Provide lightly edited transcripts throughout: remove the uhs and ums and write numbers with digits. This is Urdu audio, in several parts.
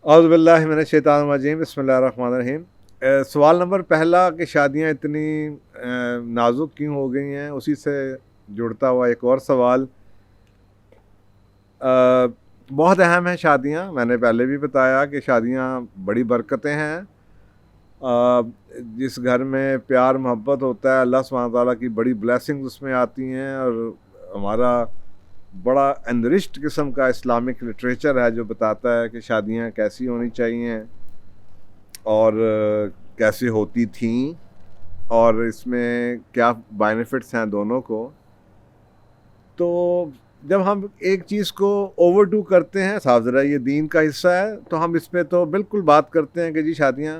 اعوذ باللہ من الشیطان الرجیم، بسم اللہ الرحمن الرحیم۔ سوال نمبر پہلا کہ شادیاں اتنی نازک کیوں ہو گئی ہیں، اسی سے جڑتا ہوا ایک اور سوال۔ بہت اہم ہیں شادیاں، میں نے پہلے بھی بتایا کہ شادیاں بڑی برکتیں ہیں۔ جس گھر میں پیار محبت ہوتا ہے، اللہ سبحانہ تعالیٰ کی بڑی بلیسنگز اس میں آتی ہیں، اور ہمارا بڑا انرچڈ قسم کا اسلامک لٹریچر ہے جو بتاتا ہے کہ شادیاں کیسی ہونی چاہیے اور کیسے ہوتی تھیں، اور اس میں کیا بینیفٹس ہیں دونوں کو۔ تو جب ہم ایک چیز کو اوور ڈو کرتے ہیں، صاف ذرا یہ دین کا حصہ ہے، تو ہم اس پہ تو بالکل بات کرتے ہیں کہ جی شادیاں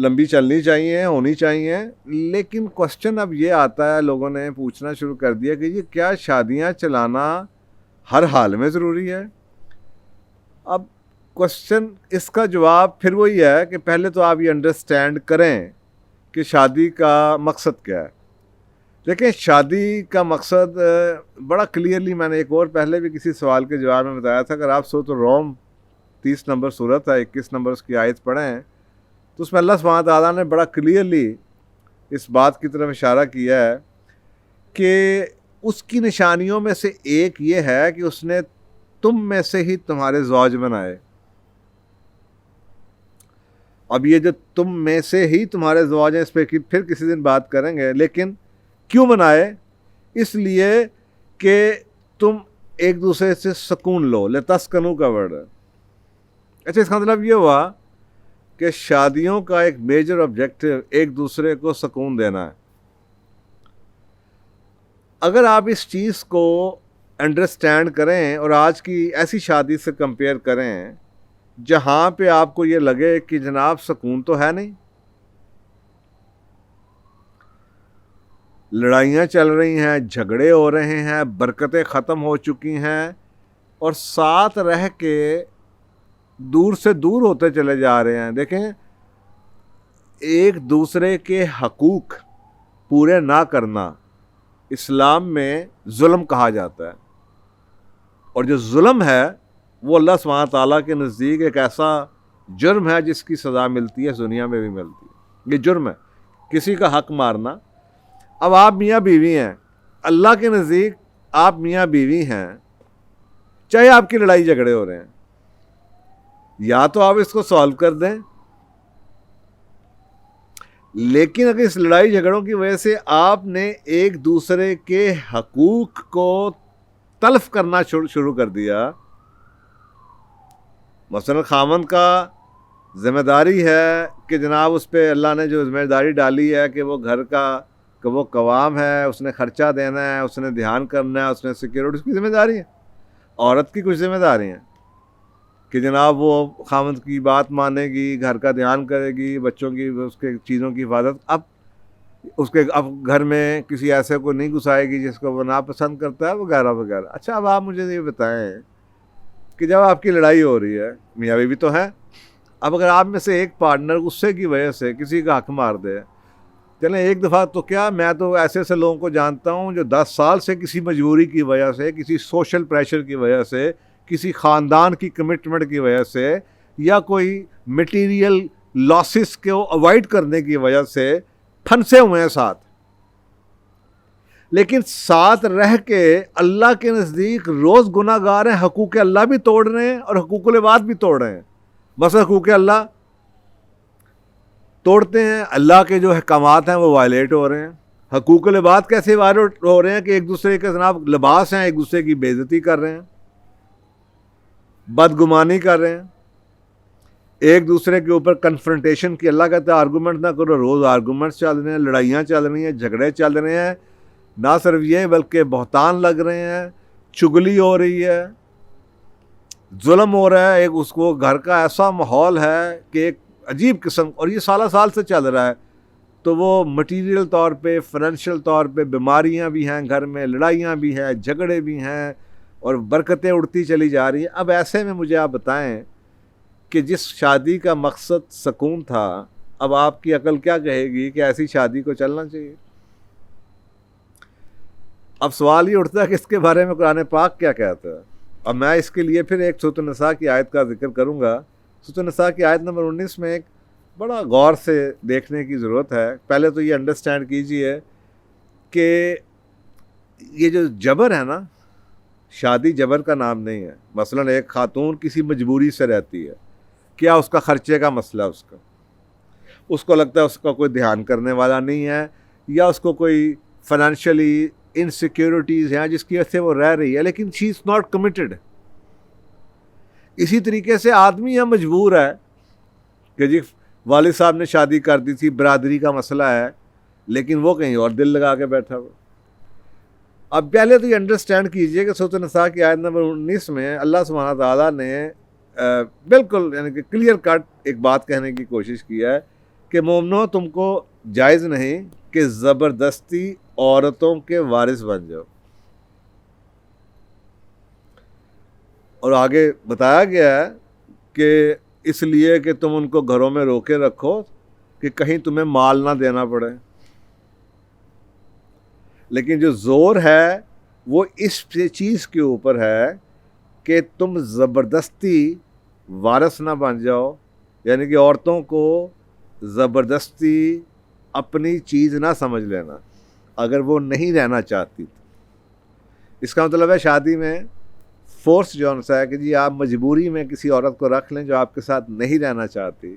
لمبی چلنی چاہیے، ہونی چاہیے۔ لیکن کوشچن اب یہ آتا ہے، لوگوں نے پوچھنا شروع کر دیا کہ یہ کیا شادیاں چلانا ہر حال میں ضروری ہے؟ اب کوشچن، اس کا جواب پھر وہی ہے کہ پہلے تو آپ یہ انڈرسٹینڈ کریں کہ شادی کا مقصد کیا ہے۔ دیکھیں، شادی کا مقصد بڑا کلیئرلی میں نے ایک اور پہلے بھی کسی سوال کے جواب میں بتایا تھا۔ اگر آپ سورۃ الروم 30 نمبر سورت ہے، 21 نمبر اس کی آیت پڑھیں تو اس میں اللہ سبحانہ تعالیٰ نے بڑا کلیئرلی اس بات کی طرف اشارہ کیا ہے کہ اس کی نشانیوں میں سے ایک یہ ہے کہ اس نے تم میں سے ہی تمہارے زوج بنائے۔ اب یہ جو تم میں سے ہی تمہارے زوج ہیں، اس پہ پھر کسی دن بات کریں گے، لیکن کیوں بنائے؟ اس لیے کہ تم ایک دوسرے سے سکون لو، لتسکنو کا ورڈ ہے۔ اچھا، اس کا مطلب یہ ہوا کہ شادیوں کا ایک میجر آبجیکٹو ایک دوسرے کو سکون دینا ہے۔ اگر آپ اس چیز کو انڈرسٹینڈ کریں اور آج کی ایسی شادی سے کمپیئر کریں جہاں پہ آپ کو یہ لگے کہ جناب سکون تو ہے نہیں، لڑائیاں چل رہی ہیں، جھگڑے ہو رہے ہیں، برکتیں ختم ہو چکی ہیں، اور ساتھ رہ کے دور سے دور ہوتے چلے جا رہے ہیں۔ دیکھیں، ایک دوسرے کے حقوق پورے نہ کرنا اسلام میں ظلم کہا جاتا ہے، اور جو ظلم ہے وہ اللہ سبحانہ تعالیٰ کے نزدیک ایک ایسا جرم ہے جس کی سزا ملتی ہے، دنیا میں بھی ملتی ہے۔ یہ جرم ہے کسی کا حق مارنا۔ اب آپ میاں بیوی ہیں، اللہ کے نزدیک آپ میاں بیوی ہیں، چاہے آپ کی لڑائی جھگڑے ہو رہے ہیں، یا تو آپ اس کو سالو کر دیں، لیکن اگر اس لڑائی جھگڑوں کی وجہ سے آپ نے ایک دوسرے کے حقوق کو تلف کرنا شروع کر دیا، مثلا خامند کا ذمہ داری ہے کہ جناب اس پہ اللہ نے جو ذمہ داری ڈالی ہے کہ وہ گھر کا کہ وہ قوام ہے، اس نے خرچہ دینا ہے، اس نے دھیان کرنا ہے، اس نے سیکیورٹی، اس کی ذمہ داری ہے۔ عورت کی کچھ ذمہ داری ہیں کہ جناب وہ خامند کی بات مانے گی، گھر کا دھیان کرے گی، بچوں کی، اس کے چیزوں کی حفاظت۔ اب گھر میں کسی ایسے کو نہیں گھسائے گی جس کو وہ ناپسند کرتا ہے، وغیرہ وغیرہ۔ اچھا، اب آپ مجھے یہ بتائیں کہ جب آپ کی لڑائی ہو رہی ہے، میاں بیوی تو ہے، اب اگر آپ میں سے ایک پارٹنر غصے کی وجہ سے کسی کا حق مار دے، چلیں ایک دفعہ تو کیا، میں تو ایسے ایسے لوگوں کو جانتا ہوں جو 10 سال سے کسی مجبوری کی وجہ سے، کسی سوشل پریشر کی وجہ سے، کسی خاندان کی کمٹمنٹ کی وجہ سے، یا کوئی مٹیریل لاسز کو اوائڈ کرنے کی وجہ سے پھنسے ہوئے ہیں ساتھ، لیکن ساتھ رہ کے اللہ کے نزدیک روز گناہ گار ہیں، حقوق اللہ بھی توڑ رہے ہیں اور حقوق العباد بھی توڑ رہے ہیں۔ بس حقوق اللہ توڑتے ہیں، اللہ کے جو احکامات ہیں وہ وائلیٹ ہو رہے ہیں۔ حقوق العباد کیسے وائلیٹ ہو رہے ہیں کہ ایک دوسرے کے جناب لباس ہیں، ایک دوسرے کی بے عزتی کر رہے ہیں، بدگمانی کر رہے ہیں، ایک دوسرے کے اوپر کنفرنٹیشن کی، اللہ کہتا ہے آرگومنٹ نہ کرو، روز آرگومنٹس چل رہے ہیں، لڑائیاں چل رہی ہیں، جھگڑے چل رہے ہیں، نہ صرف یہ بلکہ بہتان لگ رہے ہیں، چگلی ہو رہی ہے، ظلم ہو رہا ہے، ایک اس کو گھر کا ایسا ماحول ہے کہ ایک عجیب قسم، اور یہ سالہ سال سے چل رہا ہے۔ تو وہ مٹیریل طور پہ، فائنینشیل طور پہ بیماریاں بھی ہیں گھر میں، لڑائیاں بھی ہیں، جھگڑے بھی ہیں، اور برکتیں اڑتی چلی جا رہی ہیں۔ اب ایسے میں مجھے آپ بتائیں کہ جس شادی کا مقصد سکون تھا، اب آپ کی عقل کیا کہے گی کہ ایسی شادی کو چلنا چاہیے؟ اب سوال یہ اٹھتا ہے کہ اس کے بارے میں قرآن پاک کیا کہتا ہے؟ اب میں اس کے لیے پھر ایک سورۃ النساء کی آیت کا ذکر کروں گا. سورۃ النساء کی آیت نمبر 19 میں ایک بڑا غور سے دیکھنے کی ضرورت ہے. پہلے تو یہ انڈرسٹینڈ کیجئے کہ یہ جو جبر ہے نا، شادی جبر کا نام نہیں ہے. مثلا ایک خاتون کسی مجبوری سے رہتی ہے، کیا اس کا خرچے کا مسئلہ، اس کو لگتا ہے اس کا کوئی دھیان کرنے والا نہیں ہے، یا اس کو کوئی فائنینشلی انسیکیورٹیز ہیں جس کی وجہ سے وہ رہ رہی ہے، لیکن شی از ناٹ کمیٹڈ. اسی طریقے سے آدمی یہاں مجبور ہے کہ جی والد صاحب نے شادی کر دی تھی، برادری کا مسئلہ ہے، لیکن وہ کہیں اور دل لگا کے بیٹھا ہوا. اب پہلے تو یہ انڈرسٹینڈ کیجئے کہ سورۃ النساء کی آیت نمبر 19 میں اللہ سبحانہ تعالیٰ نے بالکل یعنی کہ کلیئر کٹ ایک بات کہنے کی کوشش کی ہے کہ مومنو، تم کو جائز نہیں کہ زبردستی عورتوں کے وارث بن جاؤ. اور آگے بتایا گیا ہے کہ اس لیے کہ تم ان کو گھروں میں روکے رکھو کہ کہیں تمہیں مال نہ دینا پڑے. لیکن جو زور ہے وہ اس چیز کے اوپر ہے کہ تم زبردستی وارث نہ بن جاؤ، یعنی کہ عورتوں کو زبردستی اپنی چیز نہ سمجھ لینا اگر وہ نہیں رہنا چاہتی. اس کا مطلب ہے شادی میں فورس جو ہے کہ جی آپ مجبوری میں کسی عورت کو رکھ لیں جو آپ کے ساتھ نہیں رہنا چاہتی.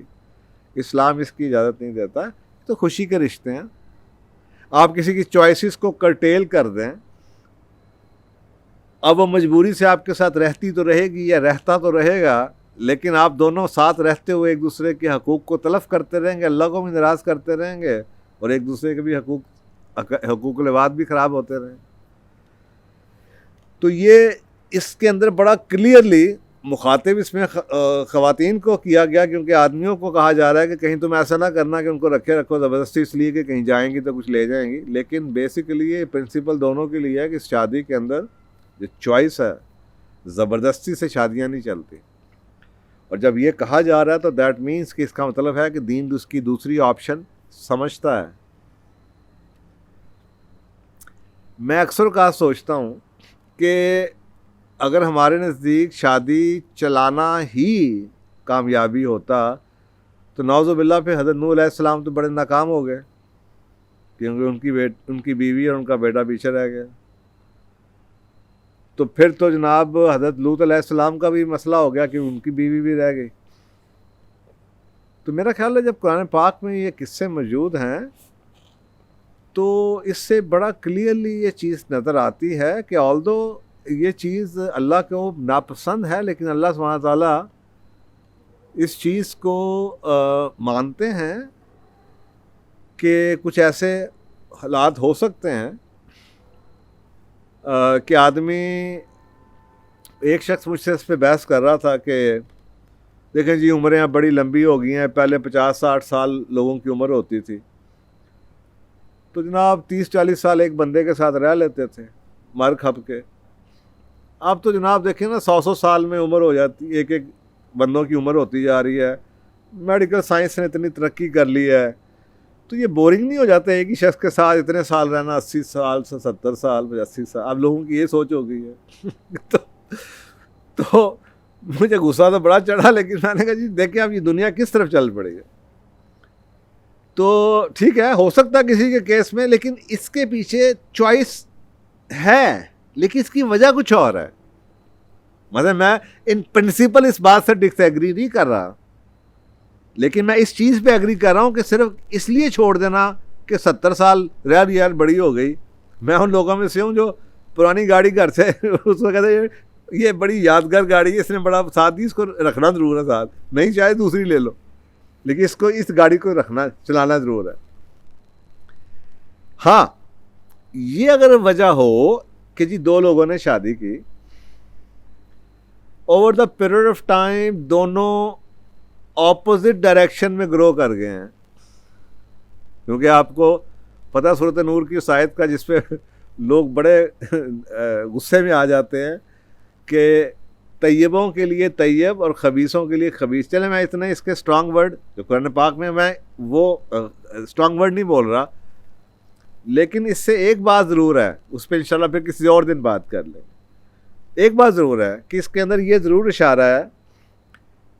اسلام اس کی اجازت نہیں دیتا. تو خوشی کے رشتے ہیں. آپ کسی کی چوائسز کو کرٹیل کر دیں، اب وہ مجبوری سے آپ کے ساتھ رہتی تو رہے گی یا رہتا تو رہے گا، لیکن آپ دونوں ساتھ رہتے ہوئے ایک دوسرے کے حقوق کو تلف کرتے رہیں گے، اللہ کو بھی ناراض کرتے رہیں گے، اور ایک دوسرے کے بھی حقوق العباد بھی خراب ہوتے رہیں. تو یہ اس کے اندر بڑا کلیئرلی مخاطب اس میں خواتین کو کیا گیا، کیونکہ آدمیوں کو کہا جا رہا ہے کہ کہیں تم ایسا نہ کرنا کہ ان کو رکھے رکھو زبردستی، اس لیے کہ کہیں جائیں گی تو کچھ لے جائیں گی. لیکن بیسیکلی یہ پرنسپل دونوں کے لیے ہے کہ اس شادی کے اندر جو چوائس ہے، زبردستی سے شادیاں نہیں چلتی. اور جب یہ کہا جا رہا ہے تو دیٹ مینس کہ اس کا مطلب ہے کہ دین اس کی دوسری آپشن سمجھتا ہے. میں اکثر اوقات سوچتا ہوں کہ اگر ہمارے نزدیک شادی چلانا ہی کامیابی ہوتا تو نعوذ باللہ پہ حضرت نوح علیہ السلام تو بڑے ناکام ہو گئے، کیونکہ ان کی بیوی اور ان کا بیٹا پیچھے رہ گیا. تو پھر تو جناب حضرت لوط علیہ السلام کا بھی مسئلہ ہو گیا کہ ان کی بیوی بھی رہ گئی. تو میرا خیال ہے جب قرآن پاک میں یہ قصے موجود ہیں تو اس سے بڑا کلیئرلی یہ چیز نظر آتی ہے کہ آلدو یہ چیز اللہ کو ناپسند ہے، لیکن اللہ سبحانہ تعالیٰ اس چیز کو مانتے ہیں کہ کچھ ایسے حالات ہو سکتے ہیں کہ آدمی، ایک شخص مجھ سے اس پہ بحث کر رہا تھا کہ دیکھیں جی عمریں اب بڑی لمبی ہو گئی ہیں، پہلے 50-60 سال لوگوں کی عمر ہوتی تھی، تو جناب 30-40 سال ایک بندے کے ساتھ رہ لیتے تھے مر کھپ کے. اب تو جناب دیکھیں نا 100 سال میں عمر ہو جاتی، ایک بندوں کی عمر ہوتی جا رہی ہے. میڈیکل سائنس نے اتنی ترقی کر لی ہے، تو یہ بورنگ نہیں ہو جاتا ایک ہی شخص کے ساتھ اتنے سال رہنا، 80 سال سے 70 سال 85 سال. اب لوگوں کی یہ سوچ ہو گئی ہے. تو مجھے غصہ تو بڑا چڑھا، لیکن میں نے کہا جی دیکھیں اب یہ دنیا کس طرف چل پڑے گی. تو ٹھیک ہے، ہو سکتا ہے کسی کے کیس میں، لیکن اس کے پیچھے چوائس ہے، لیکن اس کی وجہ کچھ اور ہے. مطلب میں ان پرنسپل اس بات سے ڈس ایگری نہیں کر رہا، لیکن میں اس چیز پہ ایگری کر رہا ہوں کہ صرف اس لیے چھوڑ دینا کہ 70 سال رہ یار بڑی ہو گئی. میں ان لوگوں میں سے ہوں جو پرانی گاڑی گھر سے اس کو کہتے ہیں یہ بڑی یادگار گاڑی ہے، اس نے بڑا ساتھ ہی، اس کو رکھنا ضرور ہے ساتھ، نہیں چاہے دوسری لے لو، لیکن اس گاڑی کو رکھنا چلانا ضرور ہے. ہاں یہ اگر وجہ ہو کہ جی دو لوگوں نے شادی کی، over the period of time دونوں اپوزٹ ڈائریکشن میں گرو کر گئے ہیں. کیونکہ آپ کو پتہ سورۃ نور کی اس آیت کا جس پہ لوگ بڑے غصے میں آ جاتے ہیں کہ طیبوں کے لیے طیب اور خبیثوں کے لیے خبیث. چلے میں اتنے اس کے اسٹرانگ ورڈ جو قرآن پاک میں وہ اسٹرانگ ورڈ نہیں بول رہا، لیکن اس سے ایک بات ضرور ہے، اس پہ انشاءاللہ پھر کسی اور دن بات کر لیں. ایک بات ضرور ہے کہ اس کے اندر یہ ضرور اشارہ ہے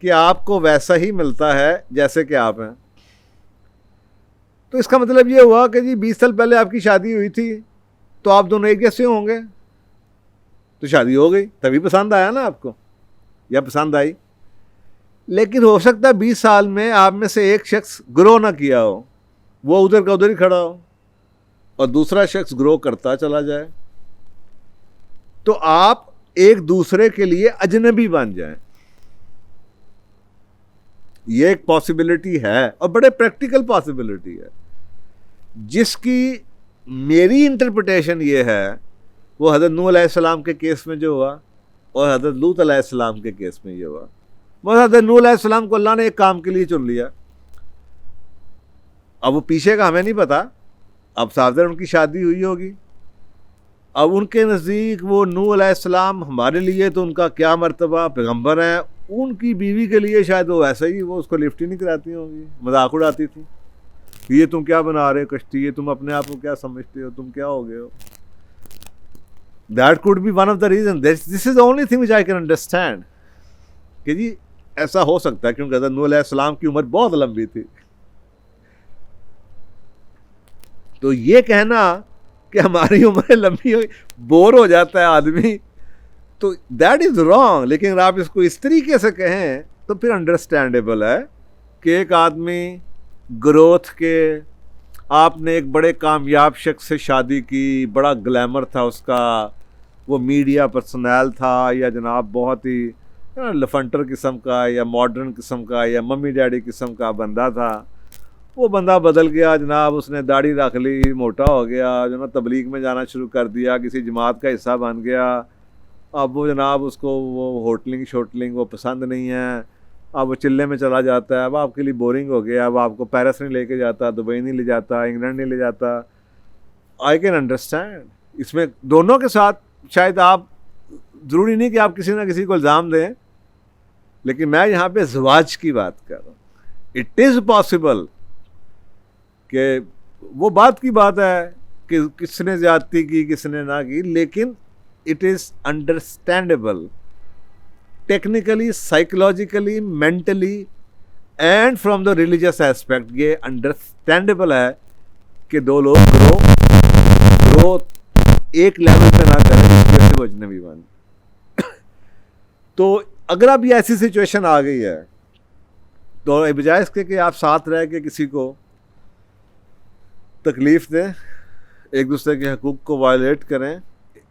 کہ آپ کو ویسا ہی ملتا ہے جیسے کہ آپ ہیں. تو اس کا مطلب یہ ہوا کہ جی 20 سال پہلے آپ کی شادی ہوئی تھی تو آپ دونوں ایک جیسے ہوں گے, تو شادی ہو گئی, تبھی پسند آیا نا آپ کو, یا پسند آئی. لیکن ہو سکتا ہے 20 سال میں آپ میں سے ایک شخص گرو نہ کیا ہو, وہ ادھر کا ادھر ہی کھڑا ہو, اور دوسرا شخص گرو کرتا چلا جائے, تو آپ ایک دوسرے کے لیے اجنبی بن جائیں. یہ ایک پاسبلٹی ہے, اور بڑے پریکٹیکل پاسبلٹی ہے, جس کی میری انٹرپریٹیشن یہ ہے وہ حضرت نوح علیہ السلام کے کیس میں جو ہوا اور حضرت لوط علیہ السلام کے کیس میں یہ ہوا. حضرت نوح علیہ السلام کو اللہ نے ایک کام کے لیے چن لیا. اب وہ پیچھے کا ہمیں نہیں پتا, اب صاف ان کی شادی ہوئی ہوگی, اب ان کے نزدیک وہ نوح علیہ السلام ہمارے لیے تو ان کا کیا مرتبہ, پیغمبر ہیں, ان کی بیوی کے لیے شاید وہ ایسا ہی, وہ اس کو لفٹ ہی نہیں کراتی ہوں گی, مذاق اڑاتی تھی, یہ تم کیا بنا رہے ہو کشتی, یہ تم اپنے آپ کو کیا سمجھتے ہو, تم کیا ہو گئے ہو. That could be one of the reasons. This is the only thing which I can understand. کہ جی ایسا ہو سکتا ہے کیونکہ حضرت نوح علیہ السلام کی عمر بہت لمبی تھی. تو یہ کہنا کہ ہماری عمر لمبی ہوئی, بور ہو جاتا ہے آدمی, تو دیٹ از رانگ. لیکن اگر آپ اس کو اس طریقے سے کہیں تو پھر انڈرسٹینڈیبل ہے کہ ایک آدمی گروتھ کے, آپ نے ایک بڑے کامیاب شخص سے شادی کی, بڑا گلیمر تھا اس کا, وہ میڈیا پرسنل تھا, یا جناب بہت ہی لفنٹر قسم کا, یا ماڈرن قسم کا, یا ممی ڈیڈی قسم کا بندہ تھا. وہ بندہ بدل گیا جناب, اس نے داڑھی رکھ لی, موٹا ہو گیا, جناب تبلیغ میں جانا شروع کر دیا, کسی جماعت کا حصہ بن گیا. اب وہ جناب اس کو وہ ہوٹلنگ شوٹلنگ وہ پسند نہیں ہے, اب وہ چلے میں چلا جاتا ہے. اب آپ کے لیے بورنگ ہو گیا, اب آپ کو پیرس نہیں لے کے جاتا, دبئی نہیں لے جاتا, انگلینڈ نہیں لے جاتا. I can understand. اس میں دونوں کے ساتھ شاید آپ, ضروری نہیں کہ آپ کسی نہ کسی کو الزام دیں, لیکن میں یہاں پہ زواج کی بات کر رہا ہوں. اٹ از پاسبل کہ وہ بات کی بات ہے کہ کس نے زیادتی کی کس نے نہ کی, لیکن it is understandable technically, psychologically, mentally and from the religious aspect. یہ انڈرسٹینڈیبل ہے کہ دو لوگ گرو ایک لیول پہ نہ کریں جس کی وجہ سے وہ اجنبی بن. تو اگر اب یہ ایسی سچویشن آ گئی ہے تو بجائے اس کے کہ آپ ساتھ رہ کے کسی کو تکلیف دیں, ایک دوسرے کے حقوق کو وائلیٹ کریں,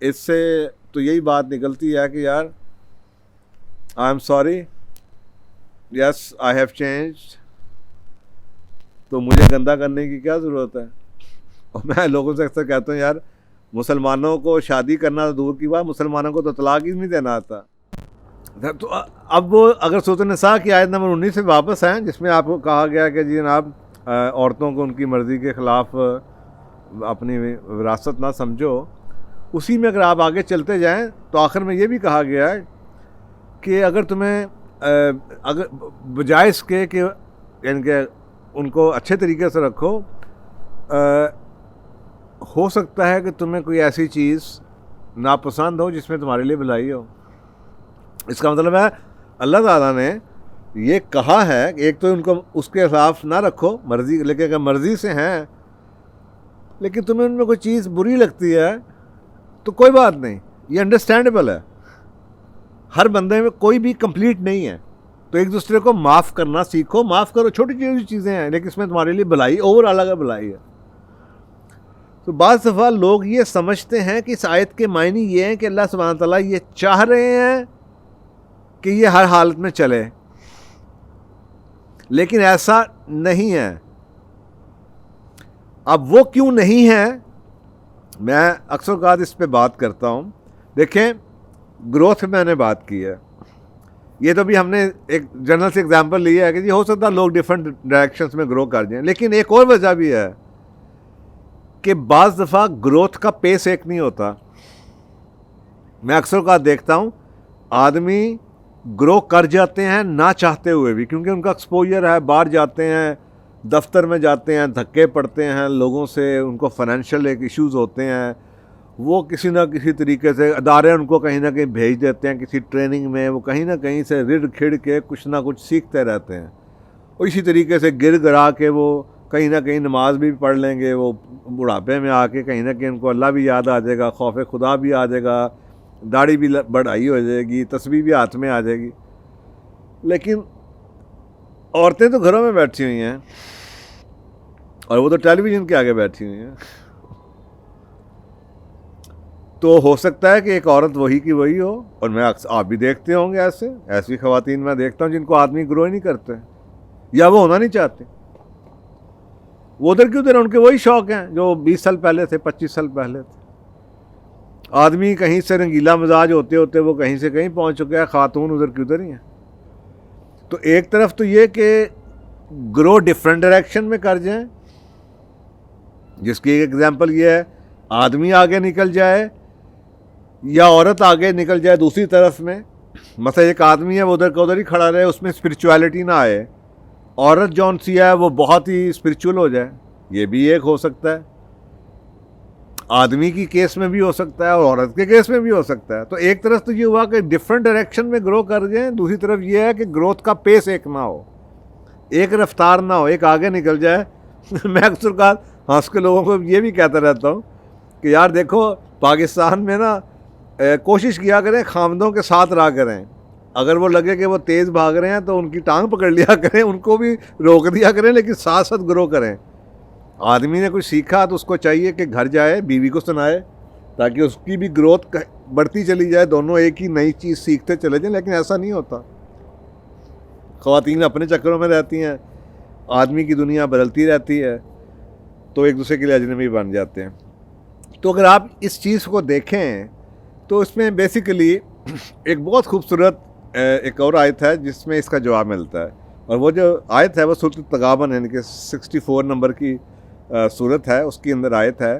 اس سے تو یہی بات نکلتی ہے کہ یار I am sorry, yes I have changed. تو مجھے گندا کرنے کی کیا ضرورت ہے. اور میں لوگوں سے اکثر کہتا ہوں یار مسلمانوں کو شادی کرنا تو دور کی بات, مسلمانوں کو تو طلاق ہی نہیں دینا آتا. تو اب وہ اگر سورۃ النساء کی آیت نمبر 19 سے واپس ہیں جس میں آپ کو کہا گیا کہ جی جناب عورتوں کو ان کی مرضی کے خلاف اپنی وراثت نہ سمجھو, اسی میں اگر آپ آگے چلتے جائیں تو آخر میں یہ بھی کہا گیا ہے کہ اگر تمہیں اگر بجائے اس کے کہ یعنی کہ ان کو اچھے طریقے سے رکھو, ہو سکتا ہے کہ تمہیں کوئی ایسی چیز ناپسند ہو جس میں تمہارے لیے بھلائی ہو. اس کا مطلب ہے اللہ تعالیٰ نے یہ کہا ہے کہ ایک تو ان کو اس کے خلاف نہ رکھو مرضی, لیکن اگر مرضی سے ہیں لیکن تمہیں ان میں کوئی چیز بری لگتی ہے تو کوئی بات نہیں, یہ انڈرسٹینڈیبل ہے. ہر بندے میں کوئی بھی کمپلیٹ نہیں ہے, تو ایک دوسرے کو معاف کرنا سیکھو, معاف کرو, چھوٹی چھوٹی چیزیں ہیں لیکن اس میں تمہارے لیے بھلائی, اوور آل اگر بھلائی ہے. تو بعض دفعہ لوگ یہ سمجھتے ہیں کہ اس آیت کے معنی یہ ہیں کہ اللہ سبحانہ تعالیٰ یہ چاہ رہے ہیں کہ یہ ہر حالت میں چلے, لیکن ایسا نہیں ہے. اب وہ کیوں نہیں ہے, میں اکثر اوقات اس پہ بات کرتا ہوں. دیکھیں گروتھ میں نے بات کی ہے, یہ تو بھی ہم نے ایک جنرل سے ایگزامپل لیا ہے کہ جی ہو سکتا ہے لوگ ڈیفرنٹ ڈائریکشنز میں گرو کر جائیں, لیکن ایک اور وجہ بھی ہے کہ بعض دفعہ گروتھ کا پیس ایک نہیں ہوتا. میں اکثر اوقات دیکھتا ہوں آدمی گرو کر جاتے ہیں نہ چاہتے ہوئے بھی, کیونکہ ان کا ایکسپوجر ہے, باہر جاتے ہیں, دفتر میں جاتے ہیں, دھکے پڑتے ہیں لوگوں سے, ان کو فائنینشیل ایک ایشوز ہوتے ہیں, وہ کسی نہ کسی طریقے سے ادارے ان کو کہیں نہ کہیں بھیج دیتے ہیں کسی ٹریننگ میں، وہ کہیں نہ کہیں سے رڑ کھڑ کے کچھ نہ کچھ سیکھتے رہتے ہیں، اور اسی طریقے سے گر گرا کے وہ کہیں نہ کہیں نماز بھی پڑھ لیں گے، وہ بڑھاپے میں آ کے کہیں نہ کہیں ان کو اللہ بھی یاد آ جائے گا، خوف خدا بھی آ جائے گا، داڑھی بھی بڑھائی ہو جائے گی، تسبیح بھی ہاتھ میں آ جائے گی۔ لیکن عورتیں تو گھروں میں بیٹھی ہوئی ہیں اور وہ تو ٹیلی ویژن کے آگے بیٹھی ہوئی ہیں۔ تو ہو سکتا ہے کہ ایک عورت وہی کی وہی ہو، اور میں آپ بھی دیکھتے ہوں گے ایسی خواتین میں دیکھتا ہوں جن کو آدمی گرو ہی نہیں کرتے یا وہ ہونا نہیں چاہتے، وہ ادھر کی ادھر، ان کے وہی شوق ہیں جو 20 سال پہلے تھے، 25 سال پہلے تھے۔ آدمی کہیں سے رنگیلا مزاج ہوتے ہوتے وہ کہیں سے کہیں پہنچ چکا ہے، خاتون ادھر کی ادھر ہی ہیں۔ تو ایک طرف تو یہ کہ گرو ڈفرینٹ ڈائریکشن میں کر جائیں، جس کی ایک ایگزامپل یہ ہے آدمی آگے نکل جائے یا عورت آگے نکل جائے دوسری طرف میں، مثلا ایک آدمی ہے وہ ادھر کا ادھر ہی کھڑا رہے، اس میں اسپرچویلٹی نہ آئے، عورت جون سی ہے وہ بہت ہی اسپرچول ہو جائے، یہ بھی ایک ہو سکتا ہے، آدمی کی کیس میں بھی ہو سکتا ہے اور عورت کے کیس میں بھی ہو سکتا ہے۔ تو ایک طرف تو یہ ہوا کہ ڈفرینٹ ڈائریکشن میں گرو کر جائیں، دوسری طرف یہ ہے کہ گروتھ کا پیس ایک نہ ہو، ایک رفتار نہ ہو، ایک آگے نکل جائے۔ میں اکثر اوقات ہنس کے لوگوں کو یہ بھی کہتا رہتا ہوں کہ یار دیکھو پاکستان میں نا کوشش کیا کریں خامدوں کے ساتھ رہا کریں، اگر وہ لگے کہ وہ تیز بھاگ رہے ہیں تو ان کی ٹانگ پکڑ لیا کریں، ان کو بھی روک دیا کریں، لیکن ساتھ ساتھ گرو کریں۔ آدمی نے کچھ سیکھا تو اس کو چاہیے کہ گھر جائے بیوی کو سنائے تاکہ اس کی بھی گروتھ بڑھتی چلی جائے، دونوں ایک ہی نئی چیز سیکھتے چلے جائیں، لیکن ایسا نہیں ہوتا۔ خواتین اپنے چکروں میں رہتی ہیں، آدمی کی دنیا بدلتی رہتی ہے، تو ایک دوسرے کے لیے اجنبی بن جاتے ہیں۔ تو اگر آپ اس چیز کو دیکھیں تو اس میں بیسیکلی ایک بہت خوبصورت ایک اور آیت ہے جس میں اس کا جواب ملتا ہے، اور وہ جو آیت ہے وہ سورۃ التغابن یعنی کہ 64 نمبر کی سورت ہے، اس کی اندر آیت ہے،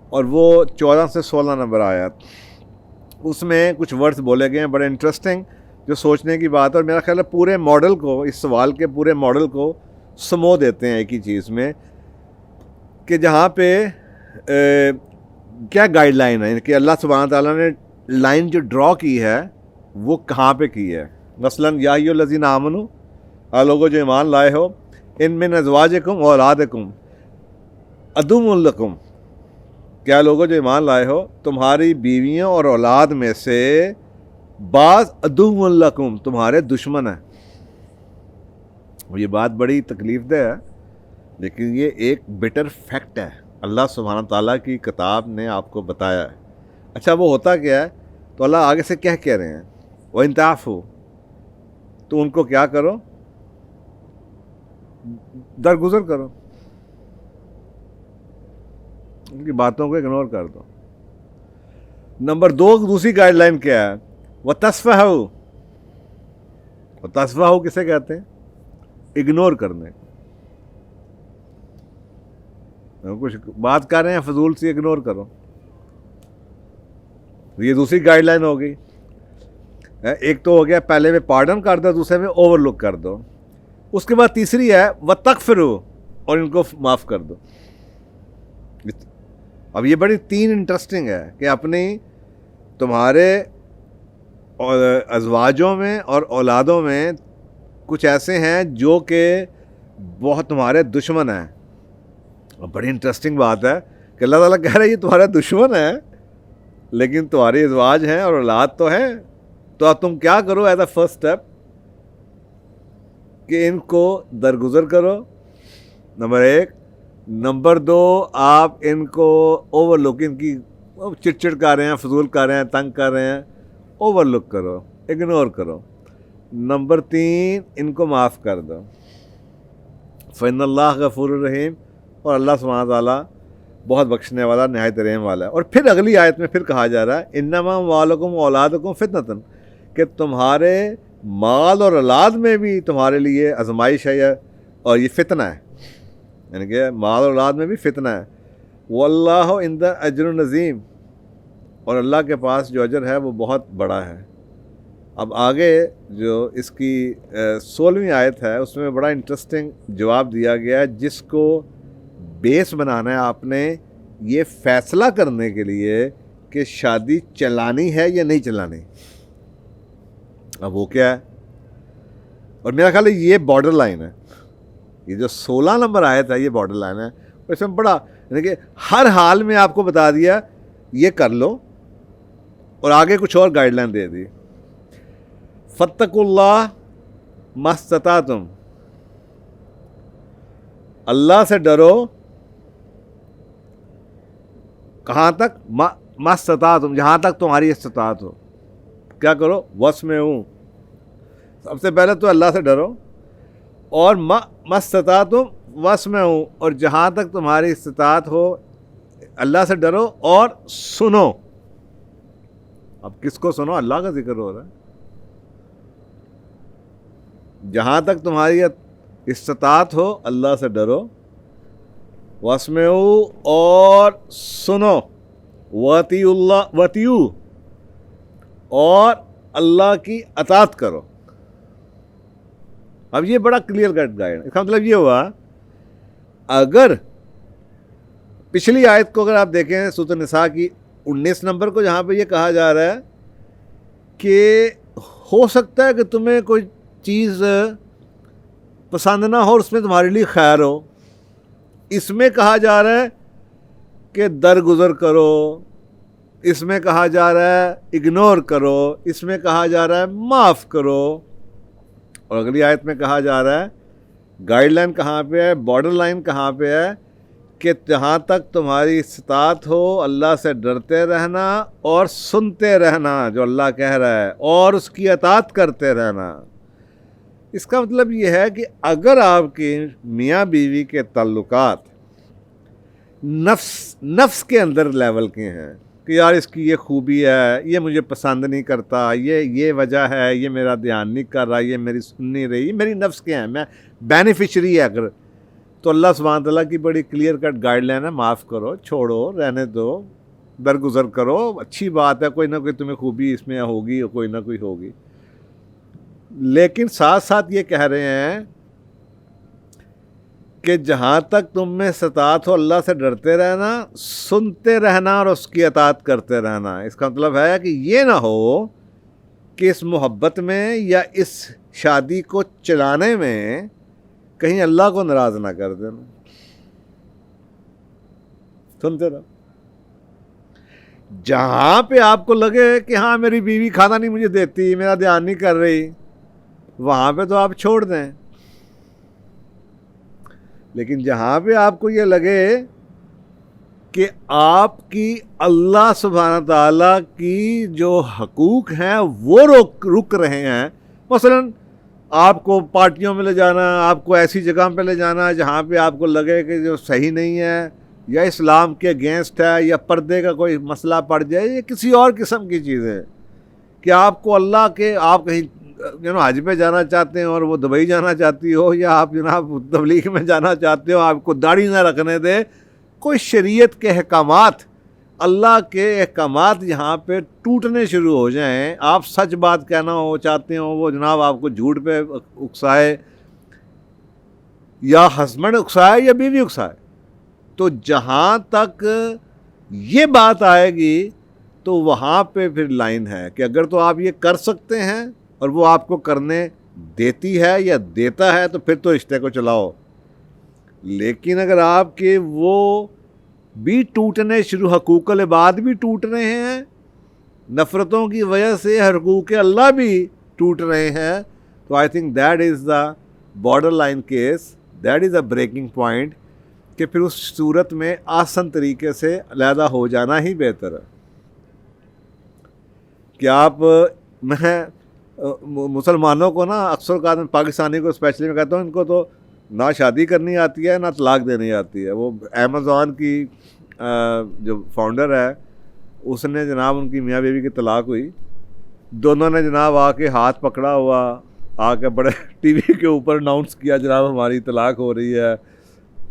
اور وہ 14 سے 16 نمبر آیت، اس میں کچھ ورڈز بولے گئے ہیں بڑے انٹرسٹنگ جو سوچنے کی بات ہے، اور میرا خیال ہے پورے ماڈل کو، اس سوال کے پورے ماڈل کو سمو دیتے ہیں ایک ہی چیز میں، کہ جہاں پہ کیا گائیڈ لائن ہے کہ اللہ سبحانہ تعالیٰ نے لائن جو ڈرا کی ہے وہ کہاں پہ کی ہے۔ مثلاً یا ایھا الذین آمنوا، لوگوں جو ایمان لائے ہو، ان من ازواجکم و اولادکم عدو لکم، کیا لوگوں جو ایمان لائے ہو تمہاری بیویوں اور اولاد میں سے بعض عدو لکم تمہارے دشمن ہیں۔ یہ بات بڑی تکلیف دہ ہے لیکن یہ ایک بٹر فیکٹ ہے، اللہ سبحانہ تعالیٰ کی کتاب نے آپ کو بتایا ہے۔ اچھا وہ ہوتا کیا ہے؟ تو اللہ آگے سے کہہ رہے ہیں وَإِن تَعْفُوا، تو ان کو کیا کرو؟ درگزر کرو، ان کی باتوں کو اگنور کر دو۔ نمبر 2 دوسری گائیڈ لائن کیا ہے؟ وَتَصْفَحُوا، وَتَصْفَحُوا کسے کہتے ہیں؟ اگنور کرنے۔ کچھ بات کر رہے ہیں فضول سی، اگنور کرو، یہ دوسری گائیڈ لائن ہو گئی۔ ایک تو ہو گیا پہلے میں پارڈن کر دو، دوسرے میں اوور لک کر دو، اس کے بعد تیسری ہے وَتَغْفِرُوا، اور ان کو معاف کر دو۔ اب یہ بڑی 3 انٹرسٹنگ ہے کہ اپنی تمہارے ازواجوں میں اور اولادوں میں کچھ ایسے ہیں جو کہ بہت تمہارے دشمن ہیں، اور بڑی انٹرسٹنگ بات ہے کہ اللہ تعالیٰ کہہ رہا ہے یہ تمہارا دشمن ہے لیکن تمہاری ازواج ہیں اور اولاد تو ہیں، تو اب تم کیا کرو ایز اے فرسٹ اسٹیپ کہ ان کو درگزر کرو، نمبر 1۔ نمبر 2 آپ ان کو اوور لک، ان کی چڑ کر رہے ہیں، فضول کر رہے ہیں، تنگ کر رہے ہیں، اوور لک کرو، اگنور کرو۔ نمبر 3 ان کو معاف کر دو، فإن اللہ غفور الرحیم، اور اللہ سبحانہ تعالیٰ بہت بخشنے والا نہایت رحم والا ہے۔ اور پھر اگلی آیت میں پھر کہا جا رہا ہے انما اموالکم واولادکم فتنۃ، کہ تمہارے مال اور اولاد میں بھی تمہارے لیے آزمائش ہے اور یہ فتنہ ہے، یعنی کہ مال اور اولاد میں بھی فتنہ ہے۔ واللہ عند اجر عظیم، اور اللہ کے پاس جو اجر ہے وہ بہت بڑا ہے۔ اب آگے جو اس کی 16ویں آیت ہے اس میں بڑا انٹرسٹنگ جواب دیا گیا ہے، جس کو بیس بنانا ہے آپ نے یہ فیصلہ کرنے کے لیے کہ شادی چلانی ہے یا نہیں چلانی. اب وہ کیا ہے؟ اور میرا خیال ہے یہ بارڈر لائن ہے. یہ جو 16 نمبر آیت ہے یہ بارڈر لائن ہے. اس میں بڑا یعنی کہ ہر حال میں آپ کو بتا دیا یہ کر لو, اور آگے کچھ اور گائیڈ لائن دے دی. فاتقوا اللہ ما استطعتم, اللہ سے ڈرو کہاں تک؟ ما استطعتم, جہاں تک تمہاری استطاعت ہو. کیا کرو؟ واسمعوا, سب سے پہلے تو اللہ سے ڈرو, اور ما استطعتم واسمعوا, اور جہاں تک تمہاری استطاعت ہو اللہ سے ڈرو اور سنو. اب کس کو سنو؟ اللہ کا ذکر ہو رہا ہے. جہاں تک تمہاری استطاعت ہو اللہ سے ڈرو, واسمعوا, اور سنو, واطیعوا اللہ, واطیعوا, اور اللہ کی اطاعت کرو. اب یہ بڑا کلیئر کٹ گائیڈ. اس کا مطلب یہ ہوا, اگر پچھلی آیت کو اگر آپ دیکھیں سورۃ النساء کی 19 نمبر کو, جہاں پہ یہ کہا جا رہا ہے کہ ہو سکتا ہے کہ تمہیں کوئی چیز پسند نہ ہو اور اس میں تمہارے لیے خیر ہو. اس میں کہا جا رہا ہے کہ درگزر کرو, اس میں کہا جا رہا ہے اگنور کرو, اس میں کہا جا رہا ہے معاف کرو. اور اگلی آیت میں کہا جا رہا ہے, گائیڈ لائن کہاں پہ ہے, بارڈر لائن کہاں پہ ہے, کہ جہاں تک تمہاری استطاعت ہو اللہ سے ڈرتے رہنا اور سنتے رہنا جو اللہ کہہ رہا ہے, اور اس کی اطاعت کرتے رہنا. اس کا مطلب یہ ہے کہ اگر آپ کے میاں بیوی کے تعلقات نفس کے اندر لیول کے ہیں کہ یار اس کی یہ خوبی ہے, یہ مجھے پسند نہیں کرتا, یہ وجہ ہے, یہ میرا دھیان نہیں کر رہا, یہ میری سن نہیں رہی, یہ میری نفس کے ہیں, میں بینیفیشری ہے اگر, تو اللہ سبحانہ تعالیٰ کی بڑی کلیئر کٹ گائیڈ لائن ہے, معاف کرو, چھوڑو, رہنے دو, درگزر کرو. اچھی بات ہے, کوئی نہ کوئی تمہیں خوبی اس میں ہوگی, کوئی نہ کوئی ہوگی. لیکن ساتھ ساتھ یہ کہہ رہے ہیں کہ جہاں تک تم میں استطاعت ہو اللہ سے ڈرتے رہنا, سنتے رہنا اور اس کی اطاعت کرتے رہنا. اس کا مطلب ہے کہ یہ نہ ہو کہ اس محبت میں یا اس شادی کو چلانے میں کہیں اللہ کو ناراض نہ کر دینا. سنتے رہو. جہاں پہ آپ کو لگے کہ ہاں میری بیوی کھانا نہیں مجھے دیتی, میرا دھیان نہیں کر رہی, وہاں پہ تو آپ چھوڑ دیں. لیکن جہاں پہ آپ کو یہ لگے کہ آپ کی اللہ سبحانہ تعالیٰ کی جو حقوق ہیں وہ رک رہے ہیں, مثلا آپ کو پارٹیوں میں لے جانا, آپ کو ایسی جگہ پہ لے جانا جہاں پہ آپ کو لگے کہ جو صحیح نہیں ہے, یا اسلام کے اگینسٹ ہے, یا پردے کا کوئی مسئلہ پڑ جائے, یا کسی اور قسم کی چیز ہے کہ آپ کو اللہ کے, آپ کہیں حج پہ جانا چاہتے ہیں اور وہ دبئی جانا چاہتی ہو, یا آپ جناب تبلیغ میں جانا چاہتے ہو, آپ کو داڑھی نہ رکھنے دے, کوئی شریعت کے احکامات, اللہ کے احکامات یہاں پہ ٹوٹنے شروع ہو جائیں, آپ سچ بات کہنا ہو چاہتے ہو, وہ جناب آپ کو جھوٹ پہ اکسائے, یا ہسبینڈ اکسائے یا بیوی اکسائے, تو جہاں تک یہ بات آئے گی تو وہاں پہ پھر لائن ہے کہ اگر تو آپ یہ کر سکتے ہیں اور وہ آپ کو کرنے دیتی ہے یا دیتا ہے تو پھر تو رشتے کو چلاؤ. لیکن اگر آپ کے وہ بھی ٹوٹنے شروع, حقوق العباد بھی ٹوٹ رہے ہیں, نفرتوں کی وجہ سے حقوق اللہ بھی ٹوٹ رہے ہیں, تو I think that is the border line case, that is a breaking point, کہ پھر اس صورت میں آسان طریقے سے علیحدہ ہو جانا ہی بہتر ہے. کہ آپ, میں مسلمانوں کو نا اکثر کا پاکستانی کو اسپیشلی میں کہتا ہوں, ان کو تو نہ شادی کرنی آتی ہے نہ طلاق دینی آتی ہے. وہ امیزون کی جو فاؤنڈر ہے اس نے جناب, ان کی میاں بیوی کی طلاق ہوئی, دونوں نے جناب آ کے ہاتھ پکڑا ہوا, آ کے بڑے ٹی وی کے اوپر اناؤنس کیا جناب ہماری طلاق ہو رہی ہے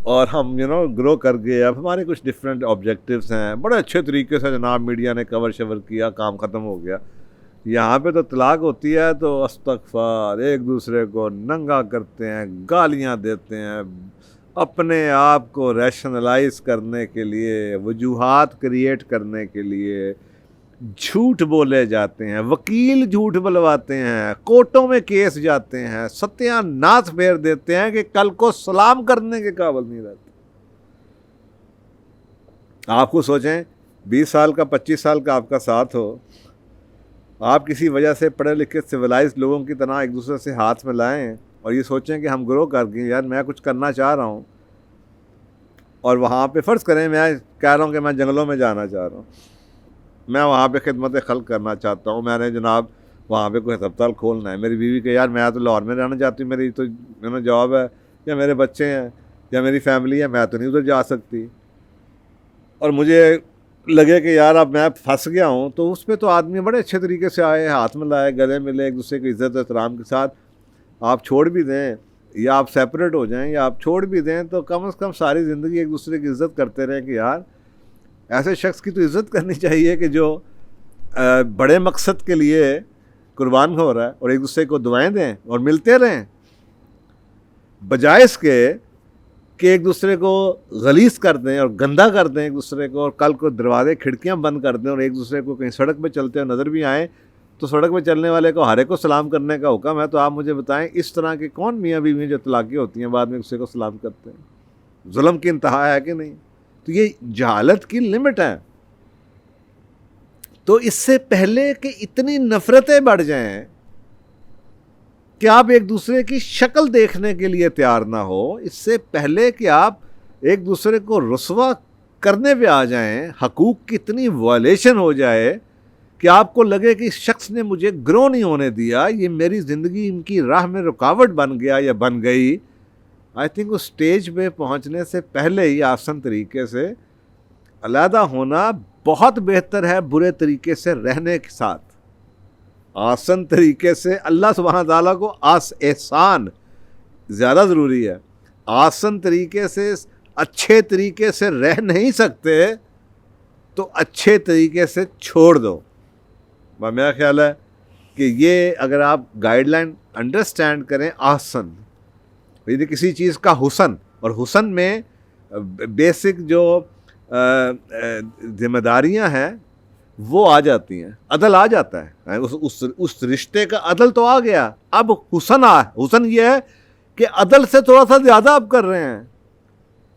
اور ہم گرو کر گئے, اب ہمارے کچھ ڈفرینٹ آبجیکٹیوز ہیں. بڑے اچھے طریقے سے جناب میڈیا نے کور شور کیا, کام ختم ہو گیا. یہاں پہ تو طلاق ہوتی ہے تو استغفار, ایک دوسرے کو ننگا کرتے ہیں, گالیاں دیتے ہیں, اپنے آپ کو ریشنلائز کرنے کے لیے, وجوہات کریٹ کرنے کے لیے جھوٹ بولے جاتے ہیں, وکیل جھوٹ بلواتے ہیں, کورٹوں میں کیس جاتے ہیں, ستیہ ناش پھیر دیتے ہیں کہ کل کو سلام کرنے کے قابل نہیں رہتے. آپ کو سوچیں 20 سال کا 25 سال کا آپ کا ساتھ ہو, آپ کسی وجہ سے پڑھے لکھے سویلائز لوگوں کی طرح ایک دوسرے سے ہاتھ میں لائیں اور یہ سوچیں کہ ہم گرو کر گئے, یار میں کچھ کرنا چاہ رہا ہوں, اور وہاں پہ فرض کریں میں کہہ رہا ہوں کہ میں جنگلوں میں جانا چاہ رہا ہوں, میں وہاں پہ خدمت خلق کرنا چاہتا ہوں, میں نے جناب وہاں پہ کوئی ہسپتال کھولنا ہے, میری بیوی کہ یار میں تو لاہور میں رہنا چاہتی ہوں, میری تو جاب ہے یا میرے بچے ہیں یا میری فیملی ہے, میں تو نہیں ادھر جا سکتی, اور مجھے لگے کہ یار اب میں پھنس گیا ہوں, تو اس پہ تو آدمی بڑے اچھے طریقے سے آئے, ہاتھ میں لائے, گلے ملے, ایک دوسرے کی عزت احترام کے ساتھ. آپ چھوڑ بھی دیں یا آپ سیپریٹ ہو جائیں یا آپ چھوڑ بھی دیں, تو کم از کم ساری زندگی ایک دوسرے کی عزت کرتے رہیں کہ یار ایسے شخص کی تو عزت کرنی چاہیے کہ جو بڑے مقصد کے لیے قربان ہو رہا ہے, اور ایک دوسرے کو دعائیں دیں اور ملتے رہیں, بجائے اس کے کہ ایک دوسرے کو غلیظ کر دیں اور گندا کر دیں ایک دوسرے کو, اور کل کو دروازے کھڑکیاں بند کر دیں اور ایک دوسرے کو کہیں سڑک پہ چلتے ہوئے نظر بھی آئیں تو سڑک پہ چلنے والے کو ہر ایک کو سلام کرنے کا حکم ہے. تو آپ مجھے بتائیں اس طرح کے کون میاں بیوی جو طلاقیں ہوتی ہیں بعد میں ایک دوسرے کو سلام کرتے ہیں؟ ظلم کی انتہا ہے کہ نہیں؟ تو یہ جہالت کی لمٹ ہے. تو اس سے پہلے کہ اتنی نفرتیں بڑھ جائیں کہ آپ ایک دوسرے کی شکل دیکھنے کے لیے تیار نہ ہو, اس سے پہلے کہ آپ ایک دوسرے کو رسوا کرنے پہ آ جائیں, حقوق کی اتنی وائلیشن ہو جائے کہ آپ کو لگے کہ اس شخص نے مجھے گرو نہیں ہونے دیا, یہ میری زندگی ان کی راہ میں رکاوٹ بن گیا یا بن گئی, آئی تھنک اس سٹیج پہ پہنچنے سے پہلے ہی آسان طریقے سے علیحدہ ہونا بہت بہتر ہے برے طریقے سے رہنے کے ساتھ. آسان طریقے سے اللہ سبحانہ تعالیٰ کو احسان زیادہ ضروری ہے. آسان طریقے سے اچھے طریقے سے رہ نہیں سکتے تو اچھے طریقے سے چھوڑ دو. میرا خیال ہے کہ یہ اگر آپ گائیڈ لائن انڈرسٹینڈ کریں, آسن یعنی کسی چیز کا حسن, اور حسن میں بیسک جو ذمہ داریاں ہیں وہ آ جاتی ہیں, عدل آ جاتا ہے, اس رشتے کا عدل تو آ گیا, اب حسن یہ ہے کہ عدل سے تھوڑا سا زیادہ آپ کر رہے ہیں.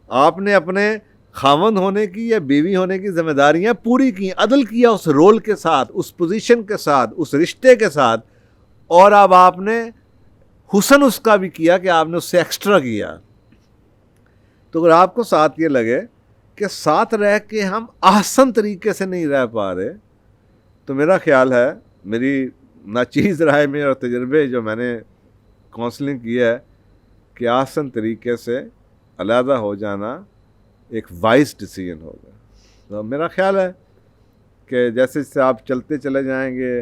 آپ نے اپنے خاوند ہونے کی یا بیوی ہونے کی ذمہ داریاں پوری کی, عدل کیا اس رول کے ساتھ, اس پوزیشن کے ساتھ, اس رشتے کے ساتھ, اور اب آپ نے حسن اس کا بھی کیا کہ آپ نے اس سے ایکسٹرا کیا. تو اگر آپ کو ساتھ یہ لگے کہ ساتھ رہ کے ہم احسن طریقے سے نہیں رہ پا رہے, تو میرا خیال ہے, میری ناچیز رائے میں اور تجربے جو میں نے کاؤنسلنگ کیا ہے, کہ احسن طریقے سے علیحدہ ہو جانا ایک وائز ڈیسیژن ہوگا. تو میرا خیال ہے کہ جیسے جیسے آپ چلتے چلے جائیں گے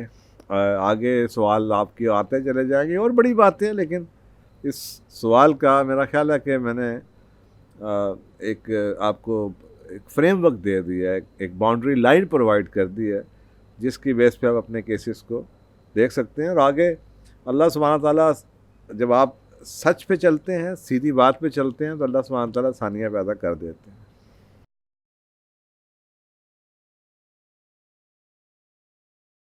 آگے سوال آپ کی آتے چلے جائیں گے اور بڑی باتیں, لیکن اس سوال کا میرا خیال ہے کہ میں نے ایک آپ کو ایک فریم ورک دے دیا ہے, ایک باؤنڈری لائن پرووائڈ کر دی ہے, جس کی بیس پہ آپ اپنے کیسز کو دیکھ سکتے ہیں. اور آگے اللہ سبحانہ تعالیٰ جب آپ سچ پہ چلتے ہیں, سیدھی بات پہ چلتے ہیں, تو اللہ سبحانہ تعالیٰ آسانیاں پیدا کر دیتے ہیں.